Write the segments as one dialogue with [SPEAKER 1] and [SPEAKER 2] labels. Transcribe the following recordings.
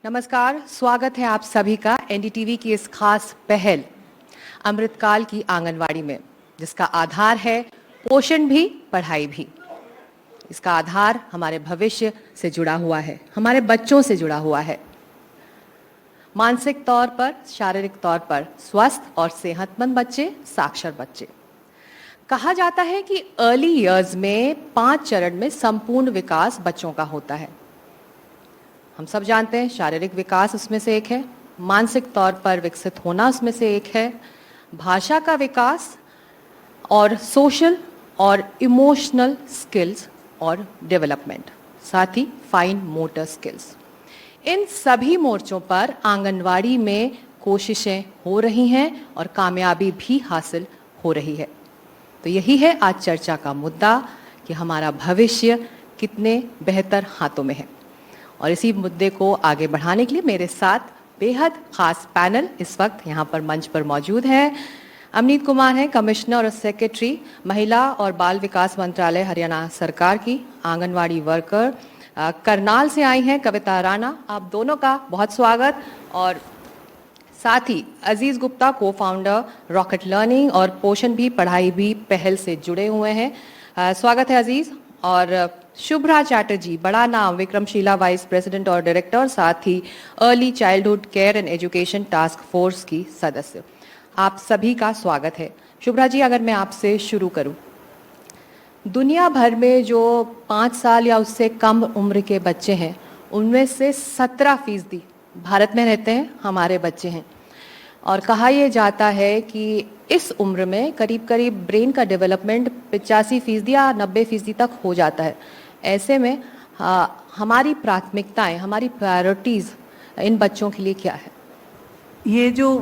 [SPEAKER 1] नमस्कार, स्वागत है आप सभी का एनडीटीवी की इस खास पहल अमृतकाल की आंगनवाड़ी में, जिसका आधार है पोषण भी पढ़ाई भी। इसका आधार हमारे भविष्य से जुड़ा हुआ है, हमारे बच्चों से जुड़ा हुआ है। मानसिक तौर पर, शारीरिक तौर पर स्वस्थ और सेहतमंद बच्चे, साक्षर बच्चे। कहा जाता है कि अर्ली इयर्स में 5 चरण में संपूर्ण विकास बच्चों का होता है। हम सब जानते हैं शारीरिक विकास उसमें से एक है, मानसिक तौर पर विकसित होना उसमें से एक है, भाषा का विकास और सोशल और इमोशनल स्किल्स और डेवलपमेंट, साथ ही फाइन मोटर स्किल्स। इन सभी मोर्चों पर आंगनवाड़ी में कोशिशें हो रही हैं और कामयाबी भी हासिल हो रही है। तो यही है आज चर्चा का मुद्दा कि हमारा भविष्य कितने बेहतर हाथों में है। और इसी मुद्दे को आगे बढ़ाने के लिए मेरे साथ बेहद खास पैनल इस वक्त यहाँ पर मंच पर मौजूद है। अमनीत कुमार हैं, कमिश्नर और सेक्रेटरी महिला और बाल विकास मंत्रालय हरियाणा सरकार की, आंगनवाड़ी वर्कर। करनाल से आई हैं कविता राणा, आप दोनों का बहुत स्वागत। और साथ ही अजीज गुप्ता, को फाउंडर रॉकेट लर्निंग और पोषण भी पढ़ाई भी पहल से जुड़े हुए हैं। स्वागत है अजीज। और शुभ्रा चैटर्जी, बड़ा नाम, विक्रमशिला वाइस प्रेसिडेंट और डायरेक्टर, साथ ही early childhood care and education task force की सदस्य। आप सभी का स्वागत है। शुभ्रा जी, अगर मैं आपसे शुरू करूं, दुनिया भर में जो 5 साल या उससे कम उम्र के बच्चे हैं, उनमें से 17% भारत में रहते हैं, हमारे बच्चे हैं। और कहा यह जाता है कि इस उम्र में करीब करीब ब्रेन का डेवलपमेंट 85% या 90% तक हो जाता है। ऐसे में हमारी प्राथमिकताएं, हमारी प्रायोरिटीज इन बच्चों के लिए क्या है?
[SPEAKER 2] ये जो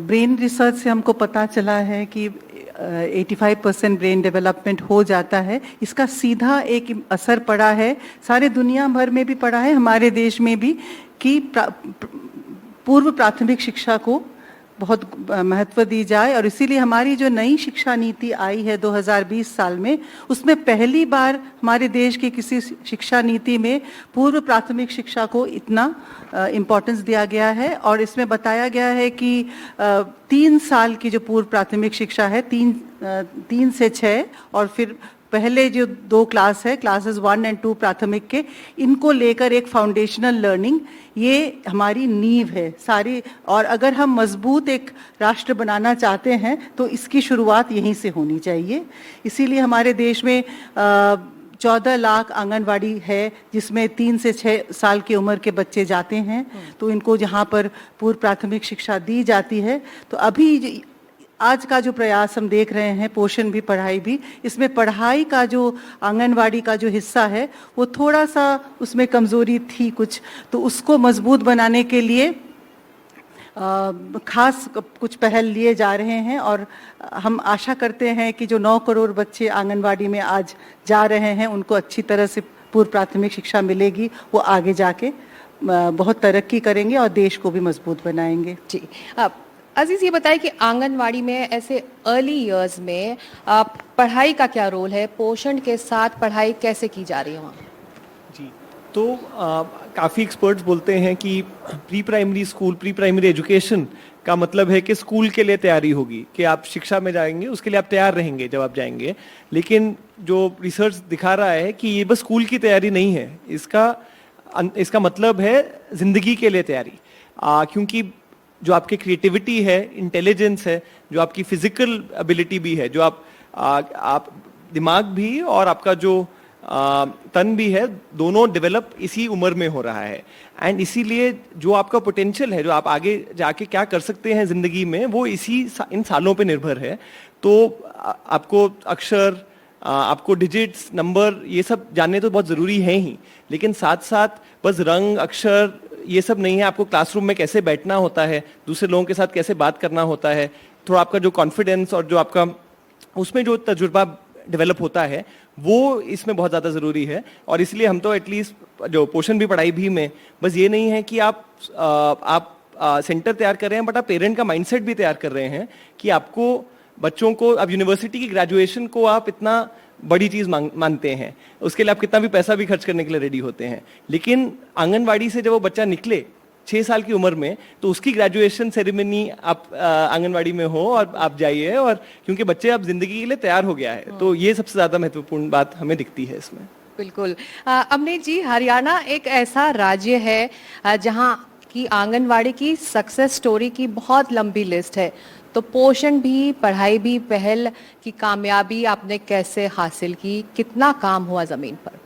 [SPEAKER 2] ब्रेन रिसर्च से हमको पता चला है कि 85% ब्रेन डेवलपमेंट हो जाता है, इसका सीधा एक असर पड़ा है, सारे दुनिया भर में भी पड़ा है, हमारे देश में भी, कि पूर्व प्राथमिक शिक्षा को बहुत महत्व दी जाए। और इसीलिए हमारी जो नई शिक्षा नीति आई है 2020 साल में, उसमें पहली बार हमारे देश की किसी शिक्षा नीति में पूर्व प्राथमिक शिक्षा को इतना इम्पोर्टेंस दिया गया है। और इसमें बताया गया है कि 3 साल की जो पूर्व प्राथमिक शिक्षा है, 3 से 6, और फिर पहले जो 2 क्लास है, क्लासेस 1 और 2 प्राथमिक के, इनको लेकर एक फाउंडेशनल लर्निंग, ये हमारी नींव है सारी। और अगर हम मजबूत एक राष्ट्र बनाना चाहते हैं तो इसकी शुरुआत यहीं से होनी चाहिए। इसीलिए हमारे देश में 14 लाख आंगनवाड़ी है, जिसमें 3 से 6 साल की उम्र के बच्चे जाते हैं, तो इनको जहाँ पर पूर्व प्राथमिक शिक्षा दी जाती है। तो अभी आज का जो प्रयास हम देख रहे हैं, पोषण भी पढ़ाई भी, इसमें पढ़ाई का जो आंगनवाड़ी का जो हिस्सा है, वो थोड़ा सा उसमें कमज़ोरी थी कुछ, तो उसको मजबूत बनाने के लिए खास कुछ पहल लिए जा रहे हैं। और हम आशा करते हैं कि जो 9 करोड़ बच्चे आंगनवाड़ी में आज जा रहे हैं, उनको अच्छी तरह से पूर्व प्राथमिक शिक्षा मिलेगी, वो आगे जाके बहुत तरक्की करेंगे और देश को भी मजबूत बनाएंगे।
[SPEAKER 1] जी, अजीज ये बताइए कि आंगनवाड़ी में ऐसे अर्ली इयर्स में पढ़ाई का क्या रोल है? पोषण के साथ पढ़ाई कैसे की जा रही है वहाँ?
[SPEAKER 3] जी, तो काफ़ी एक्सपर्ट्स बोलते हैं कि pre primary school, pre primary education का मतलब है कि स्कूल के लिए तैयारी होगी, कि आप शिक्षा में जाएंगे, उसके लिए आप तैयार रहेंगे जब आप जाएंगे। लेकिन जो रिसर्च दिखा रहा है कि ये बस स्कूल की तैयारी नहीं है, इसका मतलब है जिंदगी के लिए तैयारी। क्योंकि जो आपकी क्रिएटिविटी है, इंटेलिजेंस है, जो आपकी फिजिकल एबिलिटी भी है, जो आप दिमाग भी और आपका जो तन भी है, दोनों डेवलप इसी उम्र में हो रहा है। एंड इसीलिए जो आपका पोटेंशियल है, जो आप आगे जाके क्या कर सकते हैं जिंदगी में, वो इन सालों पे निर्भर है। तो आपको अक्षर, आपको डिजिट्स, नंबर, ये सब जानने तो बहुत ज़रूरी है ही, लेकिन साथ साथ बस रंग, अक्षर, ये सब नहीं है। आपको क्लासरूम में कैसे बैठना होता है, दूसरे लोगों के साथ कैसे बात करना होता है, थोड़ा आपका जो कॉन्फिडेंस और जो आपका उसमें जो तजुर्बा डेवलप होता है, वो इसमें बहुत ज़्यादा ज़रूरी है। और इसलिए हम तो एटलीस्ट जो पोषण भी पढ़ाई भी में बस ये नहीं है कि आप सेंटर तैयार कर रहे हैं, बट आप पेरेंट का माइंडसेट भी तैयार कर रहे हैं कि आपको बच्चों को, अब यूनिवर्सिटी की ग्रेजुएशन को आप इतना बड़ी चीज मानते हैं, उसके लिए आप कितना भी पैसा भी खर्च करने के लिए रेडी होते हैं, लेकिन आंगनवाड़ी से जब वो बच्चा निकले 6 साल की उम्र में, तो उसकी ग्रेजुएशन सेरेमनी आप आंगनवाड़ी में हो और आप जाइए, और क्योंकि बच्चे अब जिंदगी के लिए तैयार हो गया है, तो ये सबसे ज्यादा महत्वपूर्ण बात हमें दिखती है इसमें।
[SPEAKER 1] बिल्कुल। अमनीत जी, हरियाणा एक ऐसा राज्य है जहां की आंगनवाड़ी की सक्सेस स्टोरी की बहुत लंबी लिस्ट है, तो पोषण भी, पढ़ाई भी, पहल की कामयाबी आपने कैसे हासिल की, कितना काम हुआ जमीन पर?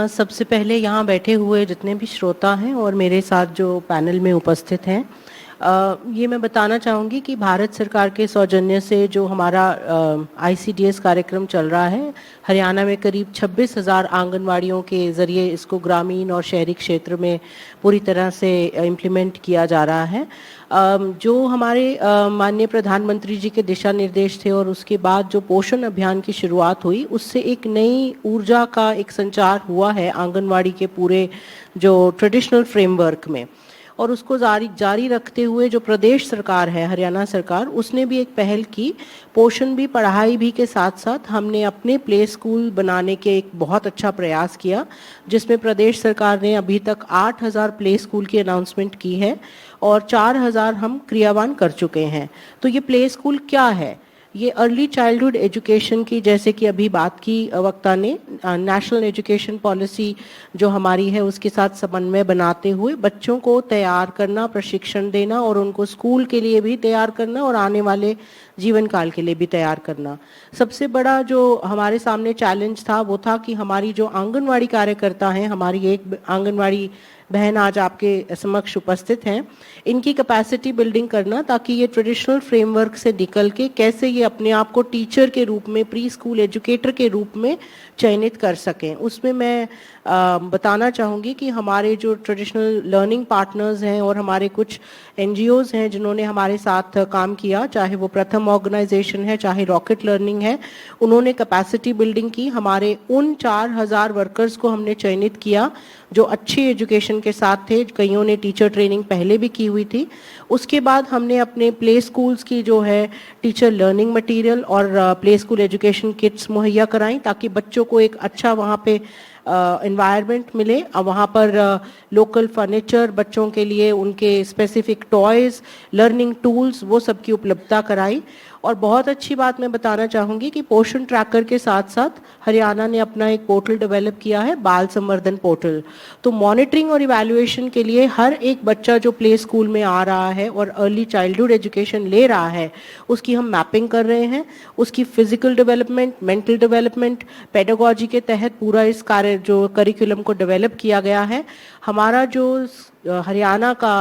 [SPEAKER 4] सबसे पहले यहाँ बैठे हुए जितने भी श्रोता हैं और मेरे साथ जो पैनल में उपस्थित हैं, ये मैं बताना चाहूँगी कि भारत सरकार के सौजन्य से जो हमारा ICDS कार्यक्रम चल रहा है, हरियाणा में करीब 26,000 आंगनवाड़ियों के ज़रिए इसको ग्रामीण और शहरी क्षेत्र में पूरी तरह से इम्प्लीमेंट किया जा रहा है। जो हमारे माननीय प्रधानमंत्री जी के दिशा निर्देश थे और उसके बाद जो पोषण अभियान की शुरुआत हुई, उससे एक नई ऊर्जा का एक संचार हुआ है आंगनवाड़ी के पूरे जो ट्रेडिशनल फ्रेमवर्क में, और उसको जारी रखते हुए जो प्रदेश सरकार है, हरियाणा सरकार, उसने भी एक पहल की। पोषण भी, पढ़ाई भी के साथ साथ हमने अपने प्ले स्कूल बनाने के एक बहुत अच्छा प्रयास किया, जिसमें प्रदेश सरकार ने अभी तक 8,000 प्ले स्कूल की अनाउंसमेंट की है और 4,000 हम क्रियान्वित कर चुके हैं। तो ये प्ले स्कूल क्या है? ये अर्ली चाइल्डहुड एजुकेशन की, जैसे कि अभी बात की वक्ता ने, नेशनल एजुकेशन पॉलिसी जो हमारी है उसके साथ समन्वय बनाते हुए बच्चों को तैयार करना, प्रशिक्षण देना और उनको स्कूल के लिए भी तैयार करना और आने वाले जीवन काल के लिए भी तैयार करना। सबसे बड़ा जो हमारे सामने चैलेंज था वो था कि हमारी जो आंगनवाड़ी कार्यकर्ता हैं, हमारी एक आंगनवाड़ी बहन आज आपके समक्ष उपस्थित हैं, इनकी कैपेसिटी बिल्डिंग करना, ताकि ये ट्रेडिशनल फ्रेमवर्क से निकल के कैसे ये अपने आप को टीचर के रूप में, प्री स्कूल एजुकेटर के रूप में चयनित कर सकें। उसमें मैं बताना चाहूँगी कि हमारे जो ट्रेडिशनल लर्निंग पार्टनर्स हैं और हमारे कुछ NGOs हैं जिन्होंने हमारे साथ काम किया, चाहे वो प्रथम ऑर्गेनाइजेशन है, चाहे रॉकेट लर्निंग है, उन्होंने कैपेसिटी बिल्डिंग की। हमारे उन 4,000 वर्कर्स को हमने चयनित किया जो अच्छी एजुकेशन के साथ थे, कईयों ने टीचर ट्रेनिंग पहले भी की हुई थी। उसके बाद हमने अपने प्ले स्कूल्स की जो है टीचर लर्निंग मटेरियल और प्ले स्कूल एजुकेशन किट्स मुहैया कराई, ताकि बच्चों को एक अच्छा वहाँ पे एनवायरनमेंट मिले। वहाँ पर लोकल फर्नीचर, बच्चों के लिए उनके स्पेसिफिक टॉयज़, लर्निंग टूल्स, वो सब की उपलब्धता कराई। और बहुत अच्छी बात मैं बताना चाहूँगी कि पोषण ट्रैकर के साथ साथ हरियाणा ने अपना एक पोर्टल डेवलप किया है, बाल संवर्धन पोर्टल। तो मॉनिटरिंग और इवैल्यूएशन के लिए हर एक बच्चा जो प्ले स्कूल में आ रहा है और अर्ली चाइल्डहुड एजुकेशन ले रहा है, उसकी हम मैपिंग कर रहे हैं। उसकी physical development, mental development, pedagogy के तहत पूरा इस कार्य जो करिकुलम को डेवलप किया गया है। हमारा जो हरियाणा का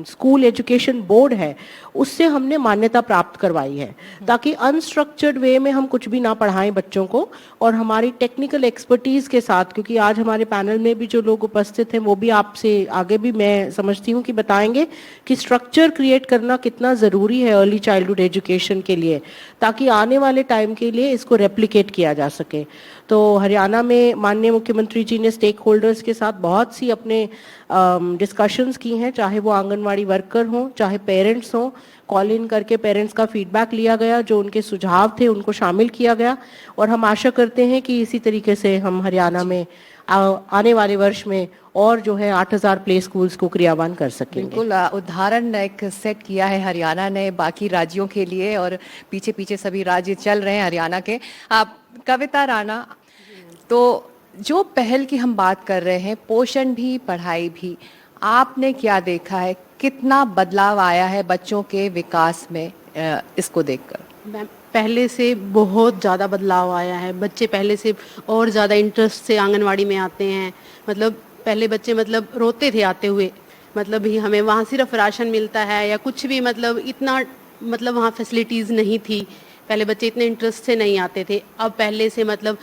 [SPEAKER 4] स्कूल एजुकेशन बोर्ड है, उससे हमने मान्यता प्राप्त करवाई है, ताकि अनस्ट्रक्चर्ड वे में हम कुछ भी ना पढ़ाएं बच्चों को। और हमारी टेक्निकल एक्सपर्टीज के साथ, क्योंकि आज हमारे पैनल में भी जो लोग उपस्थित हैं वो भी आपसे आगे भी मैं समझती हूँ कि बताएंगे कि स्ट्रक्चर क्रिएट करना कितना ज़रूरी है अर्ली चाइल्डहुड एजुकेशन के लिए, ताकि आने वाले टाइम के लिए इसको रेप्लिकेट किया जा सके। तो हरियाणा में माननीय मुख्यमंत्री जी ने स्टेक होल्डर्स के साथ बहुत सी अपने डिस्कशंस की हैं, चाहे वो आंगनवाड़ी वर्कर हों, चाहे पेरेंट्स हों। कॉल इन करके पेरेंट्स का फीडबैक लिया गया, जो उनके सुझाव थे उनको शामिल किया गया, और हम आशा करते हैं कि इसी तरीके से हम हरियाणा में आने वाले वर्ष में और जो है 8,000 प्ले स्कूल्स को क्रियान्वित कर सकेंगे।
[SPEAKER 1] बिल्कुल, उदाहरण एक सेट किया है हरियाणा ने बाकी राज्यों के लिए, और पीछे पीछे सभी राज्य चल रहे हैं हरियाणा के। आप कविता राणा, तो जो पहल की हम बात कर रहे हैं, पोषण भी, पढ़ाई भी, आपने क्या देखा है, कितना बदलाव आया है बच्चों के विकास में इसको देखकर?
[SPEAKER 5] मैम, पहले से बहुत ज़्यादा बदलाव आया है। बच्चे पहले से और ज़्यादा इंटरेस्ट से आंगनवाड़ी में आते हैं। मतलब पहले बच्चे मतलब रोते थे आते हुए, मतलब ही हमें वहाँ सिर्फ राशन मिलता है या कुछ भी, मतलब इतना मतलब वहाँ फैसिलिटीज़ नहीं थी। पहले बच्चे इतने इंटरेस्ट से नहीं आते थे। अब पहले से मतलब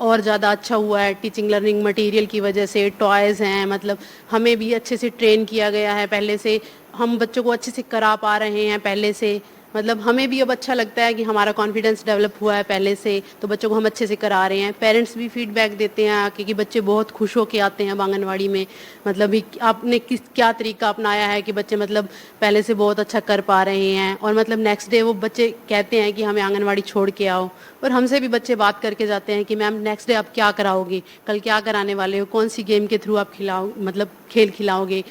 [SPEAKER 5] और ज़्यादा अच्छा हुआ है। टीचिंग लर्निंग मटेरियल की वजह से टॉयज़ हैं, मतलब हमें भी अच्छे से ट्रेन किया गया है। पहले से हम बच्चों को अच्छे से करा पा रहे हैं पहले से। मतलब हमें भी अब अच्छा लगता है कि हमारा कॉन्फिडेंस डेवलप हुआ है पहले से, तो बच्चों को हम अच्छे से करा रहे हैं। पेरेंट्स भी फीडबैक देते हैं आके कि बच्चे बहुत खुश होके आते हैं अब आंगनवाड़ी में, मतलब भी आपने क्या तरीका अपनाया है कि बच्चे मतलब पहले से बहुत अच्छा कर पा रहे हैं। और मतलब नेक्स्ट डे वो बच्चे कहते हैं कि हमें आंगनवाड़ी छोड़ के आओ, और हमसे भी बच्चे बात करके जाते हैं कि मैम नेक्स्ट डे आप क्या कराओगे, कल क्या कराने वाले हो, कौन सी गेम के थ्रू आप मतलब खेल खिलाओगे।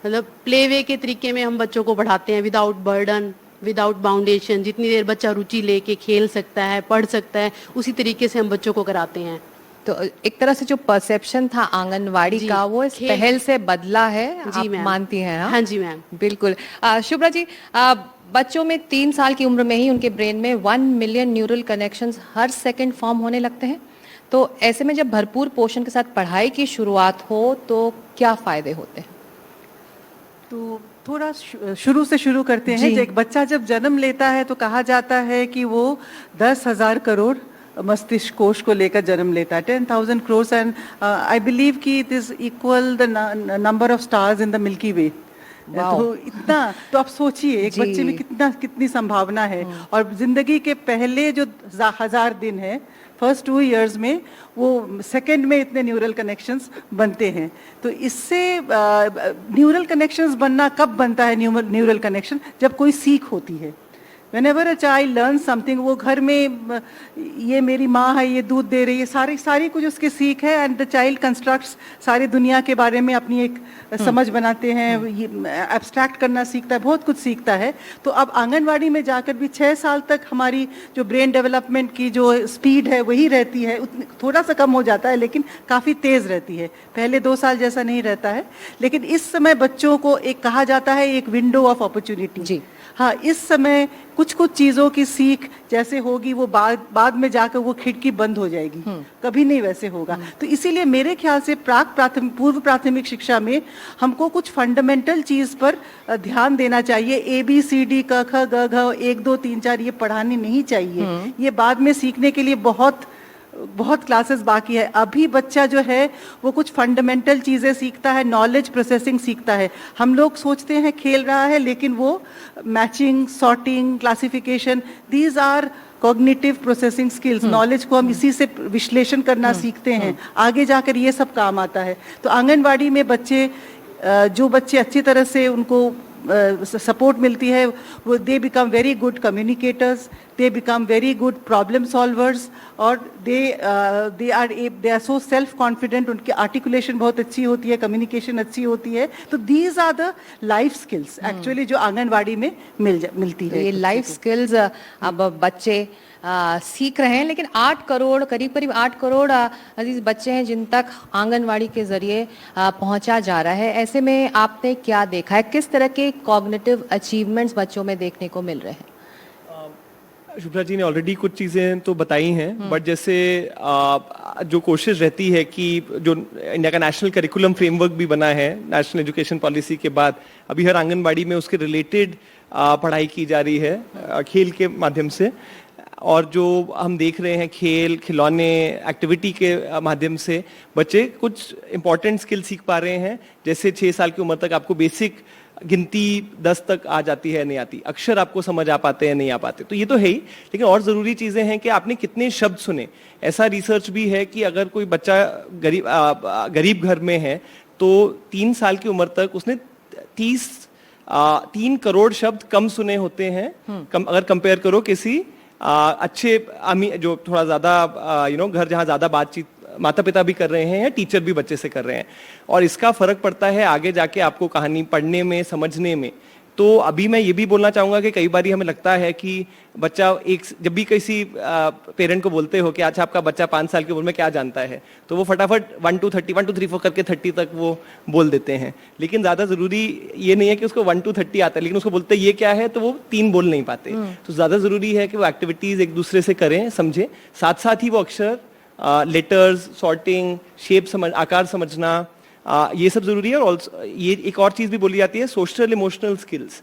[SPEAKER 5] मतलब प्ले वे के तरीके में हम बच्चों को पढ़ाते हैं, विदाउट बर्डन, विदाउट बाउंडेशन। जितनी देर बच्चा रुचि लेके खेल सकता है, पढ़ सकता है, उसी तरीके से हम बच्चों को कराते हैं।
[SPEAKER 1] तो एक तरह से जो परसेप्शन था आंगनवाड़ी
[SPEAKER 5] जी,
[SPEAKER 1] का वो इस
[SPEAKER 5] खेल-
[SPEAKER 1] पहल से बदला है,
[SPEAKER 5] जी
[SPEAKER 1] आप
[SPEAKER 5] मैम।
[SPEAKER 1] मानती हैं?
[SPEAKER 5] हाँ जी मैम।
[SPEAKER 1] बिल्कुल। शुभ्रा जी, बच्चों में 3 साल की उम्र में ही उनके ब्रेन में 1 मिलियन न्यूरल कनेक्शंस हर सेकंड फॉर्म होने लगते हैं। तो ऐसे में जब भरपूर पोषण के साथ पढ़ाई की शुरुआत हो तो क्या फायदे होते हैं?
[SPEAKER 2] तो थोड़ा शुरू से शुरू करते हैं।
[SPEAKER 1] जी।
[SPEAKER 2] एक बच्चा जब जन्म लेता है तो कहा जाता है कि वो 10,000 करोड़ मस्तिष्क कोश को लेकर जन्म लेता है, 10,000 करोड़, एंड आई बिलीव कि it is equal the number of stars in the Milky Way. तो इतना, तो आप सोचिए एक
[SPEAKER 1] जी।
[SPEAKER 2] बच्चे में कितनी संभावना है। और जिंदगी के पहले जो 1000 दिन है, फर्स्ट 2 इयर्स में, वो सेकंड में इतने न्यूरल कनेक्शंस बनते हैं। तो इससे न्यूरल कनेक्शंस बनना कब बनता है? न्यूरल कनेक्शन जब कोई सीख होती है। Whenever a child learns something, वो घर में ये मेरी माँ है, ये दूध दे रही है, सारी कुछ उसके सीख है, एंड द चाइल्ड कंस्ट्रक्ट्स सारी दुनिया के बारे में अपनी एक समझ बनाते हैं, ये एब्स्ट्रैक्ट करना सीखता है, बहुत कुछ सीखता है। तो अब आंगनवाड़ी में जाकर भी 6 साल तक हमारी जो ब्रेन डेवलपमेंट की जो स्पीड है वही रहती है, थोड़ा सा कम हो जाता है लेकिन काफ़ी तेज़ रहती है। पहले 2 साल जैसा नहीं रहता है। लेकिन इस समय बच्चों को एक कहा जाता है एक विंडो ऑफ अपॉर्चुनिटी।
[SPEAKER 1] जी।
[SPEAKER 2] हाँ, इस समय कुछ चीजों की सीख जैसे होगी वो बाद में जाकर वो खिड़की बंद हो जाएगी, कभी नहीं वैसे होगा। तो इसीलिए मेरे ख्याल से पूर्व प्राथमिक शिक्षा में हमको कुछ फंडामेंटल चीज पर ध्यान देना चाहिए। ABCD क ख ग घ 1 2 3 4 ये पढ़ानी नहीं चाहिए। ये बाद में सीखने के लिए बहुत क्लासेस बाकी है। अभी बच्चा जो है वो कुछ फंडामेंटल चीज़ें सीखता है, नॉलेज प्रोसेसिंग सीखता है। हम लोग सोचते हैं खेल रहा है, लेकिन वो matching, sorting, classification, these are cognitive processing skills. Knowledge को हम इसी से विश्लेषण करना सीखते हैं, आगे जाकर ये सब काम आता है। तो आंगनवाड़ी में जो बच्चे अच्छी तरह से उनको सपोर्ट मिलती है, वो they become very good communicators, they become very good problem solvers, और they are so self confident, उनकी आर्टिकुलेशन बहुत अच्छी होती है, कम्युनिकेशन अच्छी होती है। तो these are the life skills actually जो आंगनवाड़ी में मिलती
[SPEAKER 1] तो
[SPEAKER 2] है।
[SPEAKER 1] ये लाइफ स्किल्स अब बच्चे सीख रहे हैं। लेकिन 8 करोड़, करीब 8 करोड़ अजीज बच्चे हैं जिन तक आंगनवाड़ी के जरिए पहुंचा जा रहा है। ऐसे में आपने क्या देखा है, किस तरह के कॉग्निटिव अचीवमेंट्स बच्चों में देखने को मिल रहे हैं?
[SPEAKER 3] शुभ्रा जी ने ऑलरेडी कुछ चीज़ें तो बताई हैं, बट जैसे जो कोशिश रहती है कि जो इंडिया का नेशनल करिकुलम फ्रेमवर्क भी बना है नेशनल एजुकेशन पॉलिसी के बाद, अभी हर आंगनबाड़ी में उसके रिलेटेड पढ़ाई की जा रही है खेल के माध्यम से। और जो हम देख रहे हैं खेल, खिलौने, एक्टिविटी के माध्यम से बच्चे कुछ इंपॉर्टेंट स्किल सीख पा रहे हैं। जैसे 6 साल की उम्र तक आपको बेसिक गिनती 10 तक आ जाती है, नहीं आती, अक्षर आपको समझ आ पाते हैं, नहीं आ पाते, तो ये तो है ही। लेकिन और ज़रूरी चीज़ें हैं कि आपने कितने शब्द सुने। ऐसा रिसर्च भी है कि अगर कोई बच्चा गरीब घर में है तो 3 साल की उम्र तक उसने 3 करोड़ शब्द कम सुने होते हैं, अगर कंपेयर करो किसी अच्छे जो थोड़ा ज्यादा घर जहाँ ज्यादा बातचीत माता पिता भी कर रहे हैं या टीचर भी बच्चे से कर रहे हैं। और इसका फर्क पड़ता है आगे जाके आपको कहानी पढ़ने में, समझने में। तो अभी मैं ये भी बोलना चाहूंगा कि कई बार हमें लगता है कि बच्चा जब भी किसी पेरेंट को बोलते हो कि अच्छा आपका बच्चा 5 साल की उम्र में क्या जानता है, तो वो फटाफट 1 to 30, 1 2 3 4 करके 30 तक वो बोल देते हैं। लेकिन ज्यादा जरूरी ये नहीं है कि उसको 1 to 30 आता है, लेकिन उसको बोलते ये क्या है तो वो 3 बोल नहीं पाते। तो ज्यादा जरूरी है कि वो एक्टिविटीज एक दूसरे से करें, समझे, साथ साथ ही वो अक्षर, लेटर्स, सॉर्टिंग, शेप आकार समझना, ये सब जरूरी है। और ये एक और चीज भी बोली जाती है, सोशल इमोशनल स्किल्स।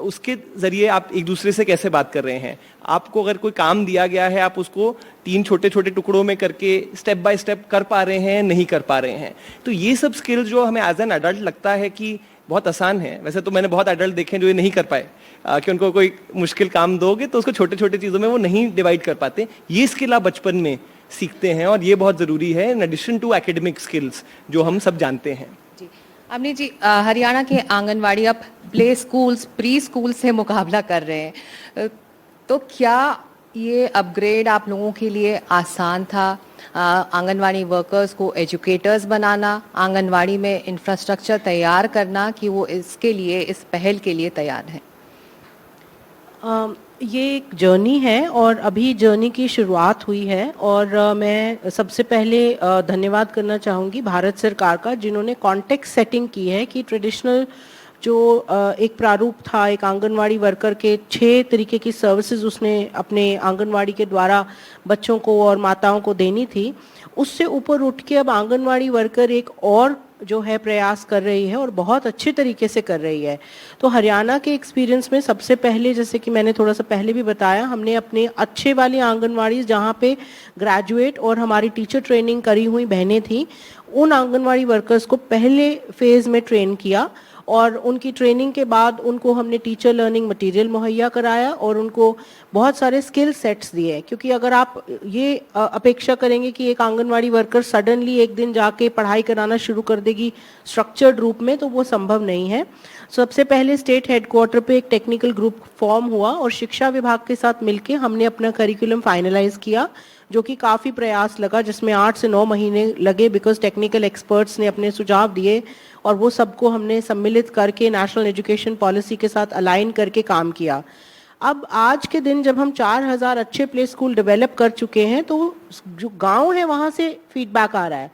[SPEAKER 3] उसके जरिए आप एक दूसरे से कैसे बात कर रहे हैं। आपको अगर कोई काम दिया गया है, आप उसको 3 छोटे छोटे टुकड़ों में करके स्टेप बाय स्टेप कर पा रहे हैं, नहीं कर पा रहे हैं। तो ये सब स्किल्स जो हमें एज एन एडल्ट लगता है कि बहुत आसान है। वैसे तो मैंने बहुत एडल्ट देखे हैं जो ये नहीं कर पाए, कि उनको कोई मुश्किल काम दोगे तो उसको छोटे छोटे चीज़ों में वो नहीं डिवाइड कर पाते। ये स्किल आप बचपन में सीखते हैं और ये बहुत ज़रूरी है in addition to academic skills जो हम सब जानते हैं।
[SPEAKER 1] जी अवनी जी, हरियाणा के आंगनवाड़ी अब प्ले स्कूल्स, प्री स्कूल से मुकाबला कर रहे हैं, तो क्या ये अपग्रेड आप लोगों के लिए आसान था? आंगनवाड़ी वर्कर्स को एजुकेटर्स बनाना, आंगनवाड़ी में इंफ्रास्ट्रक्चर तैयार करना, कि वो इसके लिए, इस पहल के लिए तैयार हैं?
[SPEAKER 4] ये एक जर्नी है और अभी जर्नी की शुरुआत हुई है और मैं सबसे पहले धन्यवाद करना चाहूँगी भारत सरकार का, जिन्होंने कॉन्टेक्स्ट सेटिंग की है कि ट्रेडिशनल जो एक प्रारूप था एक आंगनवाड़ी वर्कर के 6 तरीके की सर्विसेज उसने अपने आंगनवाड़ी के द्वारा बच्चों को और माताओं को देनी थी, उससे ऊपर उठ के अब आंगनवाड़ी वर्कर एक और जो है प्रयास कर रही है और बहुत अच्छे तरीके से कर रही है। तो हरियाणा के एक्सपीरियंस में सबसे पहले, जैसे कि मैंने थोड़ा सा पहले भी बताया, हमने अपने अच्छे वाली आंगनवाड़ी जहाँ पे ग्रेजुएट और हमारी टीचर ट्रेनिंग करी हुई बहनें थी, उन आंगनवाड़ी वर्कर्स को पहले फेज में ट्रेन किया और उनकी ट्रेनिंग के बाद उनको हमने टीचर लर्निंग मटेरियल मुहैया कराया और उनको बहुत सारे स्किल सेट्स दिए। क्योंकि अगर आप ये अपेक्षा करेंगे कि एक आंगनवाड़ी वर्कर सडनली एक दिन जाके पढ़ाई कराना शुरू कर देगी स्ट्रक्चर्ड रूप में, तो वो संभव नहीं है। सबसे पहले स्टेट हेडक्वार्टर पे एक टेक्निकल ग्रुप फॉर्म हुआ और शिक्षा विभाग के साथ मिलके हमने अपना करिकुलम फाइनलाइज किया, जो कि काफ़ी प्रयास लगा, जिसमें 8 से 9 महीने लगे, बिकॉज टेक्निकल एक्सपर्ट्स ने अपने सुझाव दिए और वो सबको हमने सम्मिलित करके नेशनल एजुकेशन पॉलिसी के साथ अलाइन करके काम किया। अब आज के दिन जब हम 4000 अच्छे प्ले स्कूल डेवलप कर चुके हैं, तो जो गांव है वहाँ से फीडबैक आ रहा है।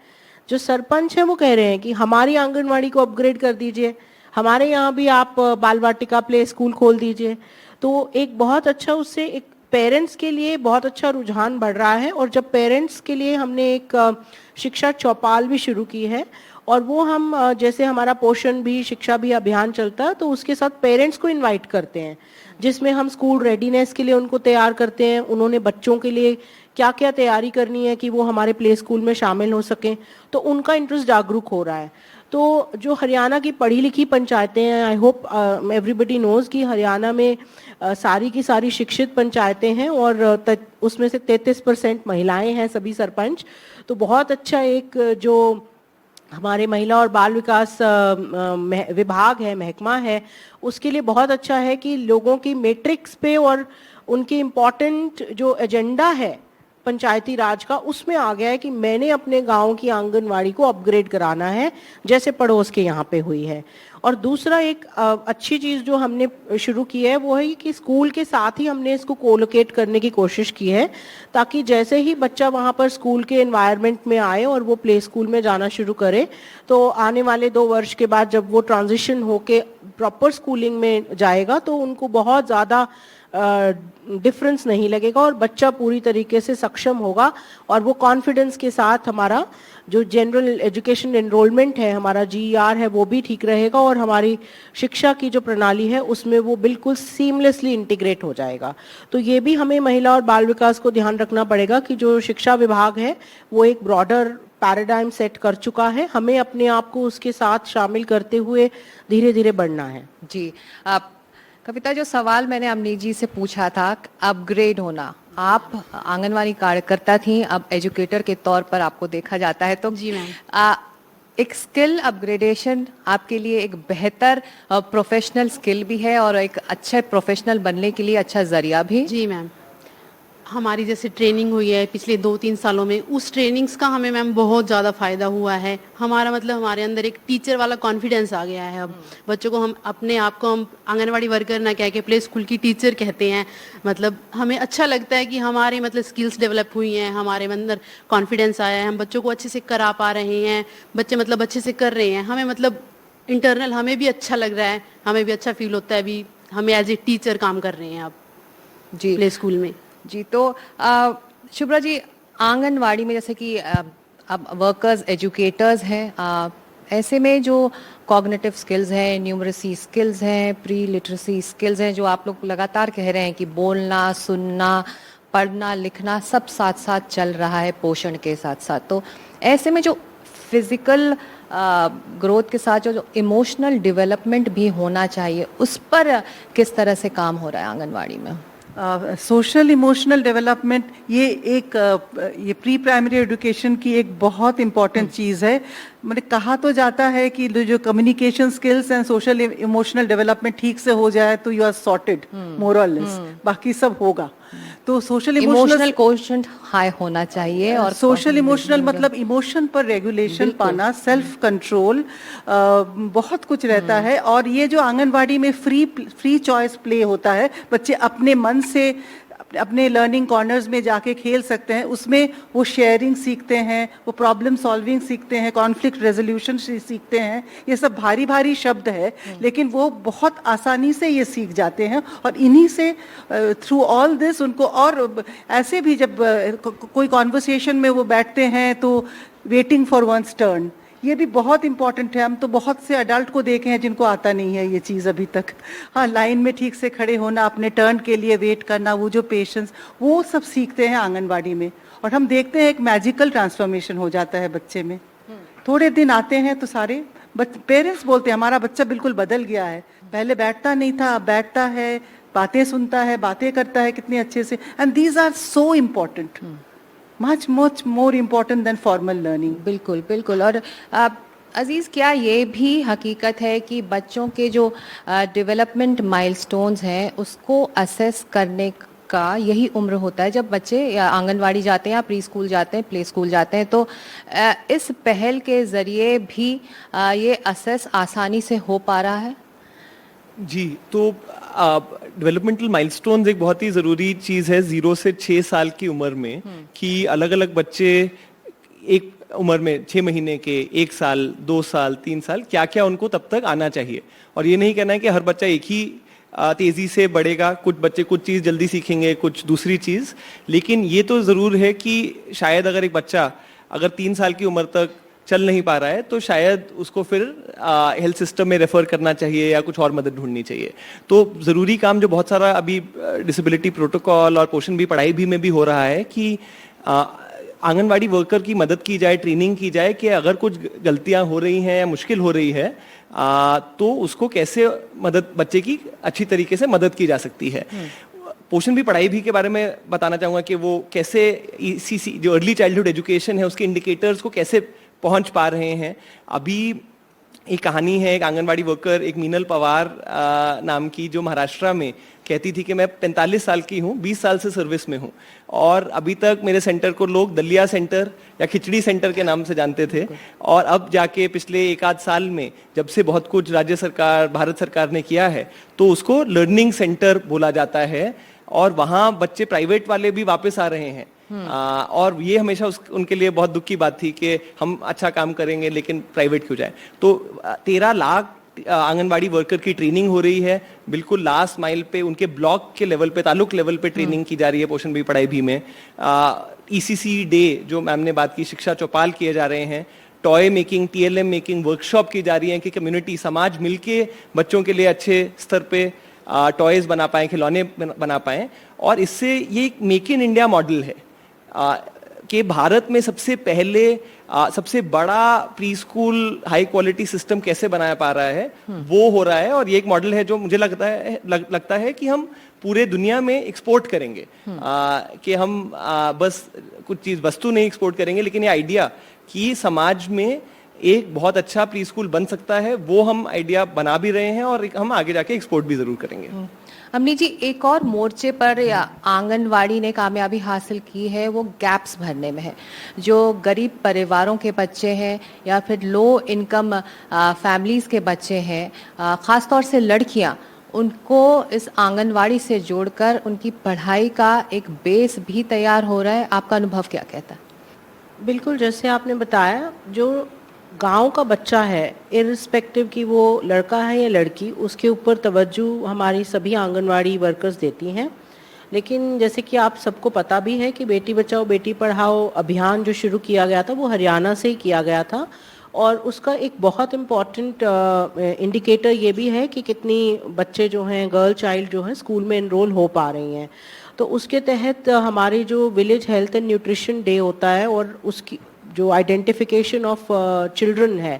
[SPEAKER 4] जो सरपंच है वो कह रहे हैं कि हमारी आंगनवाड़ी को अपग्रेड कर दीजिए, हमारे यहाँ भी आप बाल वाटिका प्ले स्कूल खोल दीजिए। तो एक बहुत अच्छा, उससे एक पेरेंट्स के लिए बहुत अच्छा रुझान बढ़ रहा है। और जब पेरेंट्स के लिए हमने एक शिक्षा चौपाल भी शुरू की है और वो हम जैसे हमारा पोषण भी शिक्षा भी अभियान चलता है, तो उसके साथ पेरेंट्स को इनवाइट करते हैं, जिसमें हम स्कूल रेडीनेस के लिए उनको तैयार करते हैं, उन्होंने बच्चों के लिए क्या क्या तैयारी करनी है कि वो हमारे प्ले स्कूल में शामिल हो सकें, तो उनका इंटरेस्ट जागरूक हो रहा है। तो जो हरियाणा की पढ़ी लिखी पंचायतें हैं, आई होप एवरीबडी नोज कि हरियाणा में सारी की सारी शिक्षित पंचायतें हैं और उसमें से 33% महिलाएं हैं, सभी सरपंच। तो बहुत अच्छा एक जो हमारे महिला और बाल विकास विभाग है, महकमा है, उसके लिए बहुत अच्छा है कि लोगों की मैट्रिक्स पे और उनकी इम्पोर्टेंट जो एजेंडा है पंचायती राज का, उसमें आ गया है कि मैंने अपने गांव की आंगनवाड़ी को अपग्रेड कराना है, जैसे पड़ोस के यहाँ पे हुई है। और दूसरा एक अच्छी चीज़ जो हमने शुरू की है वो है कि स्कूल के साथ ही हमने इसको कोलोकेट करने की कोशिश की है, ताकि जैसे ही बच्चा वहाँ पर स्कूल के एनवायरनमेंट में आए और वो प्ले स्कूल में जाना शुरू करे, तो आने वाले 2 वर्ष के बाद जब वो ट्रांजिशन होके प्रॉपर स्कूलिंग में जाएगा, तो उनको बहुत ज़्यादा डिफरेंस नहीं लगेगा और बच्चा पूरी तरीके से सक्षम होगा और वो कॉन्फिडेंस के साथ हमारा जो जनरल एजुकेशन एनरोलमेंट है, हमारा GER है, वो भी ठीक रहेगा और हमारी शिक्षा की जो प्रणाली है उसमें वो बिल्कुल सीमलेसली इंटीग्रेट हो जाएगा। तो ये भी हमें महिला और बाल विकास को ध्यान रखना पड़ेगा कि जो शिक्षा विभाग है वो एक ब्रॉडर पैराडाइम सेट कर चुका है, हमें अपने आप को उसके साथ शामिल करते हुए धीरे धीरे बढ़ना है।
[SPEAKER 1] जी, आप कविता, जो सवाल मैंने अवनी जी से पूछा था, अपग्रेड होना, आप आंगनवाड़ी कार्यकर्ता थी, अब एजुकेटर के तौर पर आपको देखा जाता है, तो
[SPEAKER 5] जी मैम,
[SPEAKER 1] एक स्किल अपग्रेडेशन आपके लिए एक बेहतर प्रोफेशनल स्किल भी है और एक अच्छे प्रोफेशनल बनने के लिए अच्छा जरिया भी।
[SPEAKER 5] जी मैम, हमारी जैसे ट्रेनिंग हुई है पिछले 2-3 सालों में, उस ट्रेनिंग्स का हमें मैम बहुत ज़्यादा फ़ायदा हुआ है। हमारा मतलब हमारे अंदर एक टीचर वाला कॉन्फिडेंस आ गया है। अब बच्चों को हम अपने आप को हम आंगनवाड़ी वर्कर ना कह के प्ले स्कूल की टीचर कहते हैं। मतलब हमें अच्छा लगता है कि हमारे मतलब स्किल्स डेवलप हुई हैं, हमारे अंदर कॉन्फिडेंस आया है, हम बच्चों को अच्छे से करा पा रहे हैं, बच्चे मतलब अच्छे से कर रहे हैं, हमें मतलब इंटरनल हमें भी अच्छा लग रहा है, हमें भी अच्छा फील होता है, अभी हमें एज ए टीचर काम कर रहे हैं अब
[SPEAKER 1] जी
[SPEAKER 5] प्ले स्कूल में।
[SPEAKER 1] जी, तो शुभ्रा जी, आंगनवाड़ी में जैसे कि अब वर्कर्स एजुकेटर्स हैं, ऐसे में जो कॉग्निटिव स्किल्स हैं, न्यूमरेसी स्किल्स हैं, प्री लिटरेसी स्किल्स हैं, जो आप लोग लगातार कह रहे हैं कि बोलना, सुनना, पढ़ना, लिखना सब साथ साथ चल रहा है पोषण के साथ साथ, तो ऐसे में जो फिजिकल ग्रोथ के साथ जो इमोशनल डेवलपमेंट भी होना चाहिए, उस पर किस तरह से काम हो रहा है आंगनवाड़ी में?
[SPEAKER 2] सोशल इमोशनल डेवलपमेंट ये एक ये प्री प्राइमरी एजुकेशन की एक बहुत इम्पॉर्टेंट चीज़ है। मैंने कहा तो जाता है कि जो communication skills and social emotional development ठीक से हो जाए तो यू आर सॉर्टेड मोर और लेस, बाकी सब होगा। तो सोशल
[SPEAKER 1] इमोशनल कोशेंट हाई होना चाहिए, और
[SPEAKER 2] सोशल इमोशनल मतलब इमोशन पर रेगुलेशन पाना, सेल्फ कंट्रोल, बहुत कुछ रहता है। और ये जो आंगनवाड़ी में फ्री चॉइस प्ले होता है, बच्चे अपने मन से अपने लर्निंग कॉर्नर्स में जाके खेल सकते हैं, उसमें वो शेयरिंग सीखते हैं, वो प्रॉब्लम सॉल्विंग सीखते हैं, कॉन्फ्लिक्ट रेजोल्यूशन सीखते हैं। ये सब भारी भारी शब्द है, लेकिन वो बहुत आसानी से ये सीख जाते हैं। और इन्हीं से थ्रू ऑल दिस उनको, और ऐसे भी जब कोई कॉन्वर्सेशन में वो बैठते हैं तो वेटिंग फॉर वंस टर्न, ये भी बहुत इंपॉर्टेंट है। हम तो बहुत से अडल्ट को देखे हैं जिनको आता नहीं है ये चीज़ अभी तक। हाँ, लाइन में ठीक से खड़े होना, अपने टर्न के लिए वेट करना, वो जो पेशेंस, वो सब सीखते हैं आंगनवाड़ी में। और हम देखते हैं एक मैजिकल ट्रांसफॉर्मेशन हो जाता है बच्चे में। थोड़े दिन आते हैं तो सारे पेरेंट्स बोलते हैं हमारा बच्चा बिल्कुल बदल गया है, पहले बैठता नहीं था, अब बैठता है, बातें सुनता है, बातें करता है कितने अच्छे से। And these are so important, much more important than formal learning.
[SPEAKER 1] बिल्कुल बिल्कुल। और अजीज़, क्या ये भी हकीकत है कि बच्चों के जो डेवलपमेंट माइलस्टोन्स हैं उसको असेस करने का यही उम्र होता है जब बच्चे या आंगनवाड़ी जाते हैं या प्री स्कूल जाते हैं, प्ले स्कूल जाते हैं? तो इस पहल के ज़रिए भी ये असेस आसानी से हो पा रहा है?
[SPEAKER 3] जी, तो डेवलपमेंटल माइलस्टोन्स एक बहुत ही ज़रूरी चीज़ है 0 से 6 साल की उम्र में, कि अलग अलग बच्चे एक उम्र में 6 महीने के, 1 साल, 2 साल, 3 साल, क्या क्या उनको तब तक आना चाहिए। और ये नहीं कहना है कि हर बच्चा एक ही तेज़ी से बढ़ेगा, कुछ बच्चे कुछ चीज़ जल्दी सीखेंगे, कुछ दूसरी चीज़। लेकिन ये तो ज़रूर है कि शायद अगर एक बच्चा अगर 3 साल की उम्र तक चल नहीं पा रहा है तो शायद उसको फिर हेल्थ सिस्टम में रेफर करना चाहिए या कुछ और मदद ढूंढनी चाहिए। तो ज़रूरी काम जो बहुत सारा अभी डिसेबिलिटी प्रोटोकॉल और पोषण भी पढ़ाई भी में भी हो रहा है कि आंगनवाड़ी वर्कर की मदद की जाए, ट्रेनिंग की जाए कि अगर कुछ गलतियां हो रही हैं या मुश्किल हो रही है तो उसको कैसे मदद, बच्चे की अच्छी तरीके से मदद की जा सकती है। पोषण भी पढ़ाई भी के बारे में बताना चाहूँगा कि वो कैसे ECC जो अर्ली चाइल्डहुड एजुकेशन है उसके इंडिकेटर्स को कैसे पहुंच पा रहे हैं। अभी एक कहानी है, एक आंगनवाड़ी वर्कर, एक मीनल पवार नाम की, जो महाराष्ट्र में कहती थी कि मैं 45 साल की हूँ, 20 साल से सर्विस में हूँ और अभी तक मेरे सेंटर को लोग दलिया सेंटर या खिचड़ी सेंटर के नाम से जानते थे। और अब जाके पिछले 1 आध साल में जब से बहुत कुछ राज्य सरकार, भारत सरकार ने किया है तो उसको लर्निंग सेंटर बोला जाता है और वहाँ बच्चे प्राइवेट वाले भी वापस आ रहे हैं। और ये हमेशा उनके लिए बहुत दुख की बात थी कि हम अच्छा काम करेंगे लेकिन प्राइवेट क्यों जाए। तो 13 लाख आंगनवाड़ी वर्कर की ट्रेनिंग हो रही है, बिल्कुल लास्ट माइल पे उनके ब्लॉक के लेवल पे, तालुक लेवल पे ट्रेनिंग की जा रही है पोषण भी पढ़ाई भी में। ECC डे जो मैम ने बात की, शिक्षा चौपाल किए जा रहे हैं, toy making, TLM making workshop की जा रही है कि कम्युनिटी समाज मिलके बच्चों के लिए अच्छे स्तर पे टॉयज बना पाए, खिलौने बना पाए। और इससे ये एक मेक इन इंडिया मॉडल है कि भारत में सबसे पहले सबसे बड़ा pre school high quality system कैसे बनाया पा रहा है वो हो रहा है। और ये एक मॉडल है जो मुझे लगता है कि हम पूरे दुनिया में एक्सपोर्ट करेंगे, कि हम बस कुछ चीज वस्तु नहीं एक्सपोर्ट करेंगे, लेकिन ये आइडिया कि समाज में एक बहुत अच्छा प्री स्कूल बन सकता है वो हम आइडिया बना भी रहे हैं और हम आगे जाके एक्सपोर्ट भी जरूर करेंगे।
[SPEAKER 1] अमनी जी, एक और मोर्चे पर आंगनवाड़ी ने कामयाबी हासिल की है, वो गैप्स भरने में है। जो गरीब परिवारों के बच्चे हैं या फिर लो इनकम फैमिलीज के बच्चे हैं, ख़ास तौर से लड़कियां, उनको इस आंगनवाड़ी से जोड़कर उनकी पढ़ाई का एक बेस भी तैयार हो रहा है। आपका अनुभव क्या कहता है?
[SPEAKER 4] बिल्कुल, जैसे आपने बताया, जो गांव का बच्चा है, इररिस्पेक्टिव कि वो लड़का है या लड़की, उसके ऊपर तवज्जो हमारी सभी आंगनवाड़ी वर्कर्स देती हैं। लेकिन जैसे कि आप सबको पता भी है कि बेटी बचाओ बेटी पढ़ाओ अभियान जो शुरू किया गया था वो हरियाणा से ही किया गया था और उसका एक बहुत इम्पॉर्टेंट इंडिकेटर ये भी है कि कितनी बच्चे जो हैं, गर्ल चाइल्ड जो हैं, स्कूल में एनरोल हो पा रही हैं। तो उसके तहत हमारी जो village health and nutrition day होता है और उसकी जो आइडेंटिफिकेशन ऑफ चिल्ड्रन है,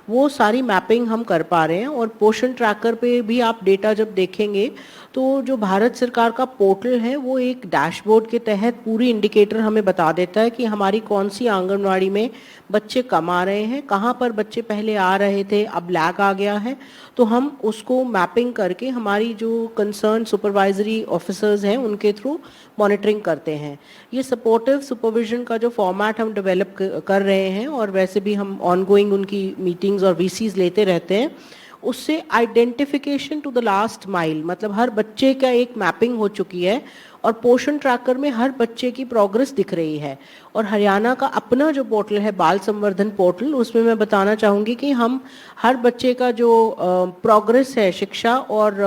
[SPEAKER 4] वो सारी मैपिंग हम कर पा रहे हैं। और पोषण ट्रैकर पे भी आप डेटा जब देखेंगे तो जो भारत सरकार का पोर्टल है वो एक डैशबोर्ड के तहत पूरी इंडिकेटर हमें बता देता है कि हमारी कौन सी आंगनवाड़ी में बच्चे कम आ रहे हैं, कहाँ पर बच्चे पहले आ रहे थे अब लैग आ गया है। तो हम उसको मैपिंग करके हमारी जो कंसर्न सुपरवाइजरी ऑफिसर्स हैं उनके थ्रू मॉनिटरिंग करते हैं। ये सपोर्टिव सुपरविजन का जो फॉर्मेट हम डेवलप कर रहे हैं और वैसे भी हम ऑनगोइंग उनकी मीटिंग्स और वीसीज लेते रहते हैं, उससे identification to the last mile, मतलब हर बच्चे का एक मैपिंग हो चुकी है और पोषण ट्रैकर में हर बच्चे की प्रोग्रेस दिख रही है। और हरियाणा का अपना जो पोर्टल है बाल संवर्धन पोर्टल, उसमें मैं बताना चाहूँगी कि हम हर बच्चे का जो प्रोग्रेस है शिक्षा और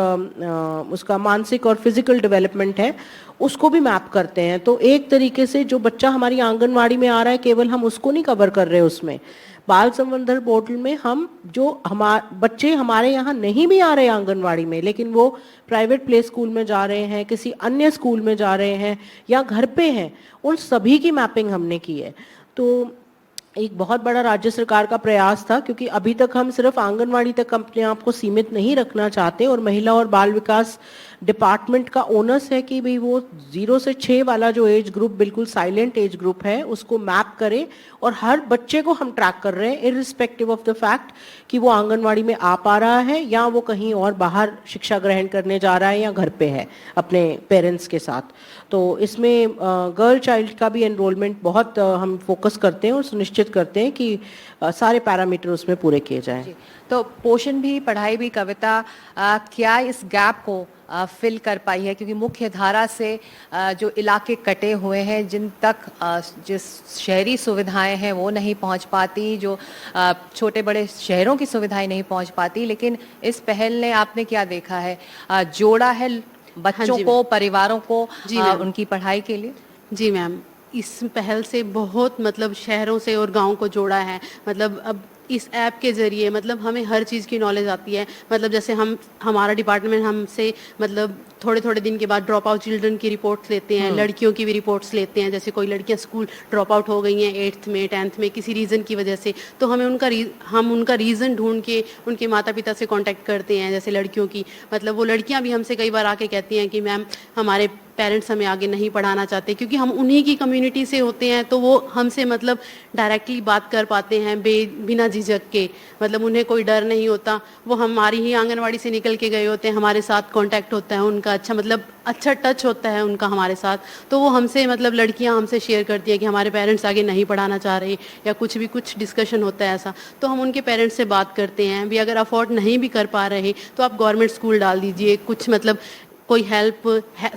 [SPEAKER 4] उसका मानसिक और फिजिकल डेवलपमेंट है उसको भी मैप करते हैं। तो एक तरीके से जो बच्चा हमारी आंगनवाड़ी में आ रहा है केवल हम उसको नहीं कवर कर रहे उसमें, बाल संवर्धन पोर्टल में हम जो बच्चे हमारे यहाँ नहीं भी आ रहे आंगनवाड़ी में लेकिन वो प्राइवेट प्ले स्कूल में जा रहे हैं, किसी अन्य स्कूल में जा रहे हैं या घर पे हैं, उन सभी की मैपिंग हमने की है। तो एक बहुत बड़ा राज्य सरकार का प्रयास था, क्योंकि अभी तक हम सिर्फ आंगनवाड़ी तक अपने आप को सीमित नहीं रखना चाहते और महिला और बाल विकास डिपार्टमेंट का ओनर्स है कि भाई वो 0 से 6 वाला जो एज ग्रुप बिल्कुल साइलेंट एज ग्रुप है उसको मैप करे और हर बच्चे को हम ट्रैक कर रहे हैं इररिस्पेक्टिव ऑफ द फैक्ट कि वो आंगनवाड़ी में आ पा रहा है या वो कहीं और बाहर शिक्षा ग्रहण करने जा रहा है या घर पे है अपने पेरेंट्स के साथ। तो इसमें गर्ल चाइल्ड का भी एनरोलमेंट बहुत हम फोकस करते हैं और सुनिश्चित करते हैं कि सारे पैरामीटर उसमें पूरे किए जाएं।
[SPEAKER 1] तो पोषण भी पढ़ाई भी कविता क्या इस गैप को फिल कर पाई है, क्योंकि मुख्य धारा से जो इलाके कटे हुए हैं जिन तक जिस शहरी सुविधाएं हैं वो नहीं पहुंच पाती, जो छोटे बड़े शहरों की सुविधाएं नहीं पहुंच पाती, लेकिन इस पहल ने आपने क्या देखा है, जोड़ा है बच्चों को, परिवारों को उनकी पढ़ाई के लिए?
[SPEAKER 5] जी मैम, इस पहल से बहुत मतलब शहरों से और गांव को जोड़ा है। मतलब अब इस ऐप के ज़रिए मतलब हमें हर चीज़ की नॉलेज आती है। मतलब जैसे हमारा डिपार्टमेंट हमसे मतलब थोड़े थोड़े दिन के बाद ड्रॉप आउट चिल्ड्रन की रिपोर्ट्स लेते हैं, लड़कियों की भी रिपोर्ट्स लेते हैं। जैसे कोई लड़कियां स्कूल ड्रॉप आउट हो गई हैं 8th में 10th में किसी रीज़न की वजह से, तो हमें हम उनका रीज़न ढूंढ के उनके माता पिता से कांटेक्ट करते हैं। जैसे लड़कियों की मतलब वो लड़कियां भी हमसे कई बार आके कहती हैं कि मैम हमारे पेरेंट्स हमें आगे नहीं पढ़ाना चाहते, क्योंकि हम उन्हीं की कम्युनिटी से होते हैं तो वो हमसे मतलब डायरेक्टली बात कर पाते हैं बिना झिझक के। मतलब उन्हें कोई डर नहीं होता, वो हमारी ही आंगनवाड़ी से निकल के गए होते हैं, हमारे साथ कांटेक्ट होता है उनका, अच्छा मतलब अच्छा टच होता है उनका हमारे साथ। तो वो हमसे मतलब लड़कियां हमसे शेयर करती है कि हमारे पेरेंट्स आगे नहीं पढ़ाना चाह रहे या कुछ डिस्कशन होता है ऐसा, तो हम उनके पेरेंट्स से बात करते हैं। भी अगर अफोर्ड नहीं भी कर पा रहे तो आप गवर्नमेंट स्कूल डाल दीजिए, कुछ मतलब कोई हेल्प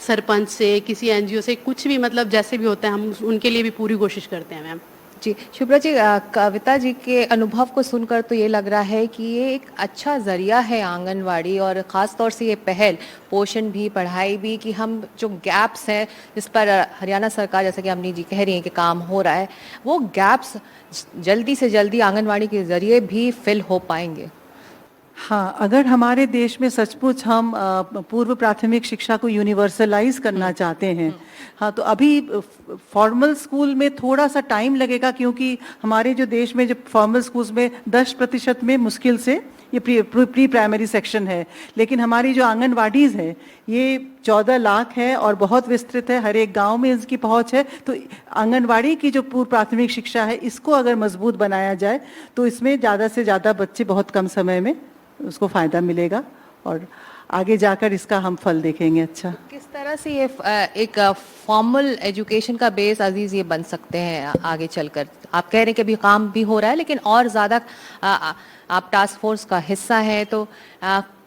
[SPEAKER 5] सरपंच से, किसी एनजीओ से, कुछ भी मतलब जैसे भी होता है हम उनके लिए भी पूरी कोशिश करते हैं मैम।
[SPEAKER 1] जी शुभ्रा जी, कविता जी के अनुभव को सुनकर तो ये लग रहा है कि ये एक अच्छा जरिया है आंगनवाड़ी और ख़ास तौर से ये पहल पोषण भी पढ़ाई भी, कि हम जो गैप्स हैं जिस पर हरियाणा सरकार जैसे कि अमनी जी कह रही हैं कि काम हो रहा है, वो गैप्स जल्दी से जल्दी आंगनवाड़ी के जरिए भी फिल हो पाएंगे।
[SPEAKER 2] हाँ, अगर हमारे देश में सचमुच हम पूर्व प्राथमिक शिक्षा को यूनिवर्सलाइज करना चाहते हैं, हाँ, तो अभी फॉर्मल स्कूल में थोड़ा सा टाइम लगेगा, क्योंकि हमारे जो देश में जो फॉर्मल स्कूल्स में 10% में मुश्किल से ये प्री प्राइमरी सेक्शन है, लेकिन हमारी जो आंगनवाड़ीज है ये 14 लाख है और बहुत विस्तृत है, हर एक गांव में इसकी पहुंच है। तो आंगनवाड़ी की जो पूर्व प्राथमिक शिक्षा है इसको अगर मजबूत बनाया जाए तो इसमें ज़्यादा से ज़्यादा बच्चे बहुत कम समय में उसको फ़ायदा मिलेगा और आगे जाकर इसका हम फल देखेंगे। अच्छा,
[SPEAKER 1] किस तरह से ये एक फॉर्मल एजुकेशन का बेस अजीज ये बन सकते हैं आगे चलकर? आप कह रहे हैं कि अभी काम भी हो रहा है लेकिन और ज़्यादा आप टास्क फोर्स का हिस्सा है, तो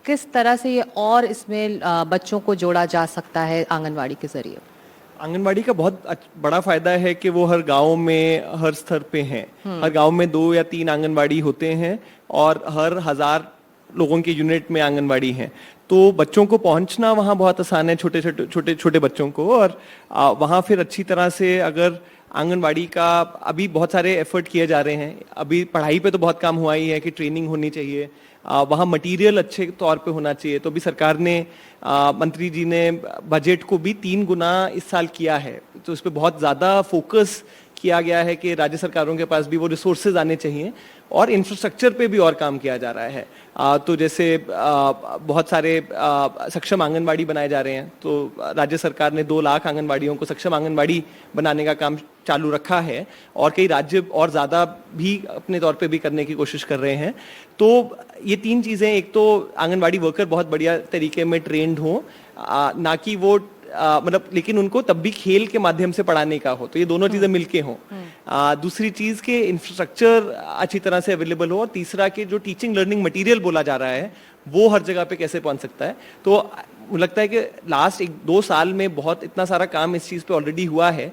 [SPEAKER 1] किस तरह से ये और इसमें बच्चों को जोड़ा जा सकता है आंगनवाड़ी के जरिए?
[SPEAKER 3] आंगनवाड़ी का बहुत बड़ा फायदा है कि वो हर गांव में हर स्तर पे हैं। हर गांव में 2 या 3 आंगनवाड़ी होते हैं और हर 1000 लोगों के यूनिट में आंगनवाड़ी हैं, तो बच्चों को पहुंचना वहाँ बहुत आसान है, छोटे बच्चों को। और वहाँ फिर अच्छी तरह से अगर आंगनवाड़ी का अभी बहुत सारे एफर्ट किए जा रहे हैं, अभी पढ़ाई पे तो बहुत काम हुआ ही है कि ट्रेनिंग होनी चाहिए, वहाँ मटेरियल अच्छे तौर पे होना चाहिए। तो अभी सरकार ने मंत्री जी ने बजट को भी 3 गुना इस साल किया है, तो इस पर बहुत ज़्यादा फोकस किया गया है कि राज्य सरकारों के पास भी वो रिसोर्सेज आने चाहिए और इंफ्रास्ट्रक्चर पे भी और काम किया जा रहा है। तो जैसे बहुत सारे सक्षम आंगनवाड़ी बनाए जा रहे हैं, तो राज्य सरकार ने 2 लाख आंगनवाड़ियों को सक्षम आंगनवाड़ी बनाने का काम चालू रखा है और कई राज्य और ज़्यादा भी अपने तौर पे भी करने की कोशिश कर रहे हैं। तो ये 3 चीज़ें, एक तो आंगनवाड़ी वर्कर बहुत बढ़िया तरीके में ट्रेंड हो, ना कि वो मतलब लेकिन उनको तब भी खेल के माध्यम से पढ़ाने का हो, तो ये दोनों चीजें मिलके हों। दूसरी चीज के इंफ्रास्ट्रक्चर अच्छी तरह से अवेलेबल हो और तीसरा के जो टीचिंग लर्निंग मटेरियल बोला जा रहा है वो हर जगह पे कैसे पहुंच सकता है। तो मुझे लगता है कि लास्ट 1-2 साल में बहुत इतना सारा काम इस चीज पे ऑलरेडी हुआ है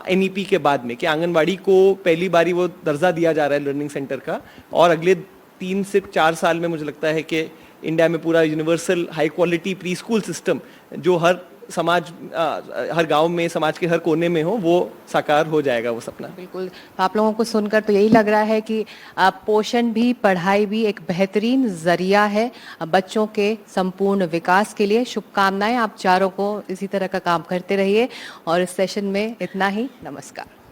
[SPEAKER 3] NEP के बाद में, कि आंगनबाड़ी को पहली बारी वो दर्जा दिया जा रहा है लर्निंग सेंटर का, और अगले 3 से 4 साल में मुझे लगता है कि इंडिया में पूरा universal high quality pre school system जो हर समाज हर गांव में, समाज के हर कोने में हो, वो साकार हो जाएगा वो सपना।
[SPEAKER 1] बिल्कुल, आप लोगों को सुनकर तो यही लग रहा है कि पोषण भी, पढ़ाई भी एक बेहतरीन जरिया है बच्चों के संपूर्ण विकास के लिए। शुभकामनाएं आप चारों को, इसी तरह का काम करते रहिए। और इस सेशन में इतना ही, नमस्कार।